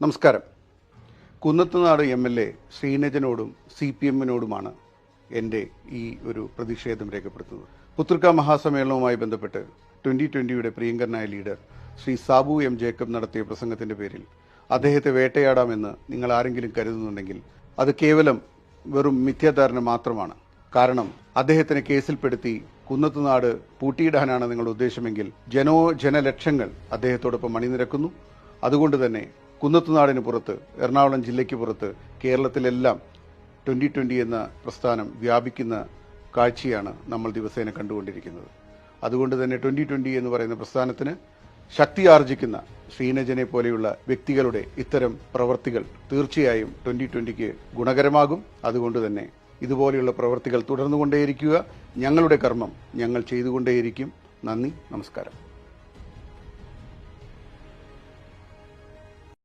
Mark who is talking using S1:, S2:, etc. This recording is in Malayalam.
S1: നമസ്കാരം. കുന്നത്തുനാട് MLA ശ്രീനജനോടും CPM-നോടുമാണ് എൻ്റെ ഈ ഒരു പ്രതിഷേധം രേഖപ്പെടുത്തുന്നത്. പുതൃക്ക മഹാസമ്മേളനവുമായി ബന്ധപ്പെട്ട് 2020-യുടെ പ്രിയങ്കരനായ leader Shri Sabu M. Jacob നടത്തിയ പ്രസംഗത്തിൻ്റെ പേരിൽ അദ്ദേഹത്തെ വേട്ടയാടാമെന്ന് നിങ്ങൾ ആരെങ്കിലും കരുതുന്നുണ്ടെങ്കിൽ അത് കേവലം വെറും മിഥ്യാധാരണ മാത്രമാണ്. കാരണം അദ്ദേഹത്തിനെ കേസിൽപ്പെടുത്തി കുന്നത്തുനാട് പൂട്ടിയിടാനാണ് നിങ്ങളുടെ ഉദ്ദേശമെങ്കിൽ ജനലക്ഷങ്ങൾ അദ്ദേഹത്തോടൊപ്പം അണിനിരക്കുന്നു. അതുകൊണ്ട് തന്നെ കുന്നത്തുനാടിന് പുറത്ത്, എറണാകുളം ജില്ലയ്ക്ക് പുറത്ത്, കേരളത്തിലെല്ലാം 2020 എന്ന പ്രസ്ഥാനം വ്യാപിക്കുന്ന കാഴ്ചയാണ് നമ്മൾ ദിവസേന കണ്ടുകൊണ്ടിരിക്കുന്നത്. അതുകൊണ്ട് തന്നെ 2020 എന്ന് പറയുന്ന പ്രസ്ഥാനത്തിന് ശക്തി ആർജിക്കുന്ന ശ്രീനജനെ പോലെയുള്ള വ്യക്തികളുടെ ഇത്തരം പ്രവർത്തികൾ തീർച്ചയായും 2020-ക്ക് ഗുണകരമാകും. അതുകൊണ്ട് തന്നെ ഇതുപോലെയുള്ള പ്രവർത്തികൾ തുടർന്നുകൊണ്ടേയിരിക്കുക. ഞങ്ങളുടെ കർമ്മം ഞങ്ങൾ ചെയ്തുകൊണ്ടേയിരിക്കും. നന്ദി, നമസ്കാരം.